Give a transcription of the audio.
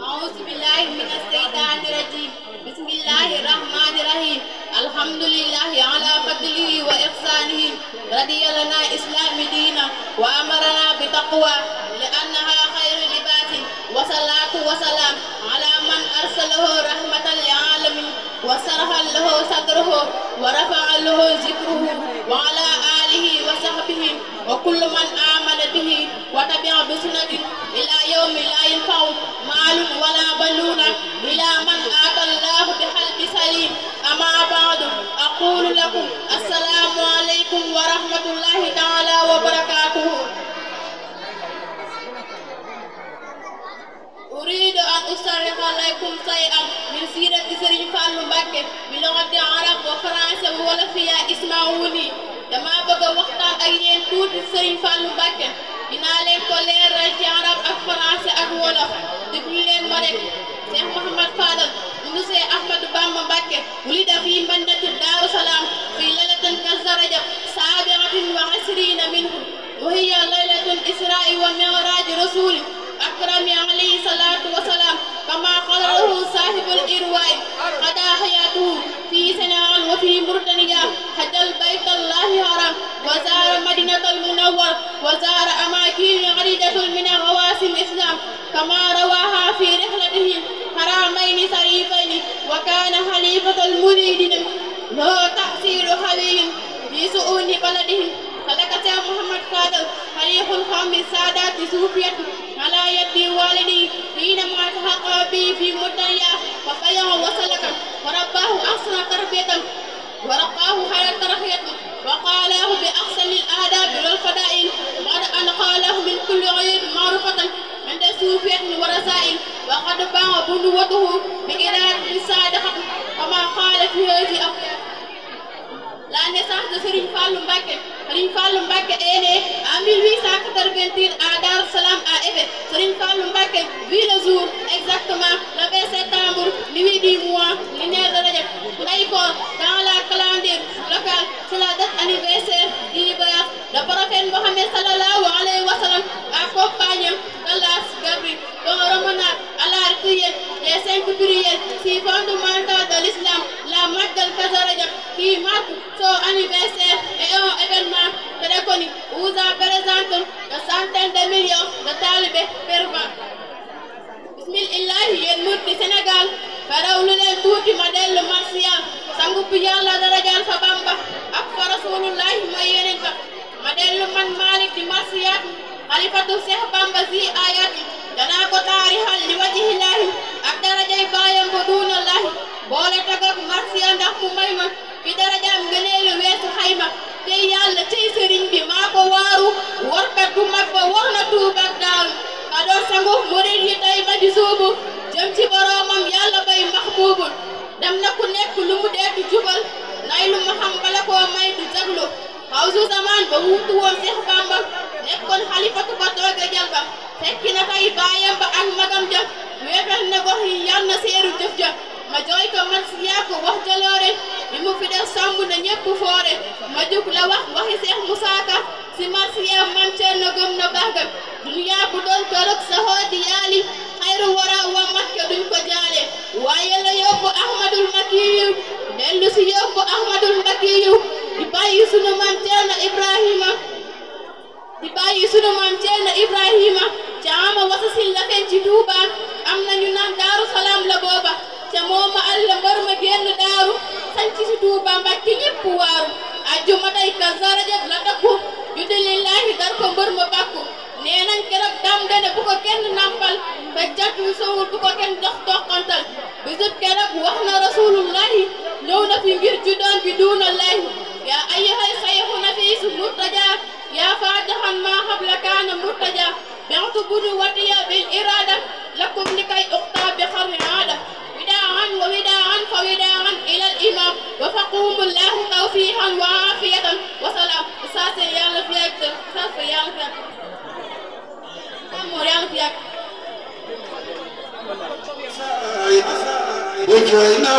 أعوذ بالله من الشيطان الرجيم بسم الله الرحمن الرحيم الحمد لله على فضله وإحسانه رضي لنا إسلام دينا وأمرنا بتقوى لأنها خير لباس وصلاة وسلام على من أرسله رحمة للعالمين وشرح له صدره ورفع له ذكره وعلى آله وصحبه وكل من آمن به وتبع بسنته إلى يوم لا ينفع مال ولا بنون إلى من آتى الله بقلب سليم أما بعد أقول لكم السلام عليكم ورحمة الله تعالى وبركاته. أريد أن أشرح لكم شيئا من سيرة سيرين فالو مباكي بلغة العرب وفرنسا وولفية اسمعوني. dama bëgg a waxtaan ak yéen tuuti Serigne Fallou Mbacké dinaa leen ko leeral ci arab ak français ak wolof déglu leen ma rek. Cheikh Mouhamad Fadal ibn Cheikh Ahmadou Bamba Mbacké wulida fi mandati Daaru Salaam fi laylatin kaza Rajab sabi'atin wa 20 minhu wa hiya laylatul Isra'i wa Mi'raj rasuli أكرم عليه الصلاة والسلام كما قال له صاحب الإرواء قضى حياته في سنعان وفي موريتانيا حج البيت الله الحرام وزار مدينة المنور وزار أماكن عديدة من غواسم الإسلام كما رواها في رحلته حرمين شريفين وكان خليفة المريدين له تأثير قوي في شؤون بلدهم. خلق شيخ محمد فاضل خليفة الخامس سادات صوفية على يد والدي حينما التحق به في موريتانيا وبيع وسلك ورباه أحسن تربية ورقاه خير تربية وقاله بأحسن الآداب والفضائل بعد أن قاله من كل غير معروفة عند صوفية ورسائل وقد باع بنوته بإرادة الصادقة كما قال في هذه La naissance de Serigne Fallou Mbacké. Serigne Fallou Mbacké est né en 1888 à Dar es Salaam à Effet. Serigne Fallou Mbacké vit le jour exactement le 20 septembre, nuit du mois lunaire de Rajab. D'accord, dans la calendrier locale, c'est la date anniversaire du voyage. Le prophète Mohammed sallallahu alayhi wa sallam accompagne d'Allah Gabriel dont remonade à la prière des 5 prières si fondamentales de l'islam, la Magal Kaza Rajab qui marque son anniversaire est un événement très connu où ça présente de centaines de millions de talibés fervents. Bismillah yéen murid di Sénégal farawlu leen tuuti ma dellu marsiyaal sangu bi Yàlla darajaan fa Bamba ak fa Rasulullahi mooy yeneen fa ma dellu man Malick di marsiyaat xalifatu Cheikh Bamba si ayat danaa ko taarixal li wajihillahi ak darajay baayam bu duunallahi boole tagak marsiya ndax mu may ma fi darajaam ngëneelu weesu xayma tey yàlla tey sëriñ bi maa ko waaru warkat bu mag ba war na Tuuba ak Daaru ka doon sangu murid yi tey ma di suubu jëm ci boroomam yàlla bay maxbuubul dem na ku nekk lu mu deetu jubal nay lu ma xam bala koo may du jaglu xawsu zaman ba wuutu woon Seex Bamba nekkoon xalifatu ba tooge jal ba fekki na tey baayam ba ak magam ja weetal na gox yi yal na seeru jëf ja ma jooy ko man si yaa ko wax jaloore li mu fi def sàmm na ñépp foore ma jug la wax waxi Seex Musaa Ka si marsiya man Cerno gëm na baaga duniyaa bu doon torok sa xooti yaali xayru wara wa Makka duñ ko jaale waaye la yóbbu Ahmadul Makiyu dellu si yóbbu Ahmadul Makiyu di bàyyi sunu maam Cerno Ibrahima caama wasasil la fen ci Tuuba am nañu naan Daaru Salaam la booba ca mooma alla mbër ma génn daaru sanci si Tuuba Mbàkke ñépp waaru ajjuma tey Kazu Rajab la takku juddi lillaahi dar ko mbër ma bàkku nee nañ keroog dam dene bu ko kenn nampal fekk jant wi sowul bu ko kenn dox toqantal bisub keroog wax na rasulullahi ñëw na fi ngir juddoon bi duunallahi yaa ayyuhal sayxu nafiisu murtaja yaa faatixan maa xabla kaana murtaja bextu budu watiya bil irada lakum li kay uxta bi xarni aada وداعا ووداعا فوداعا إلى الإمام وفقهم الله توفيقا وعافية وسلام أستاذ يالا فيك أستاذ يالا فيك أمور يالا فيك بجينا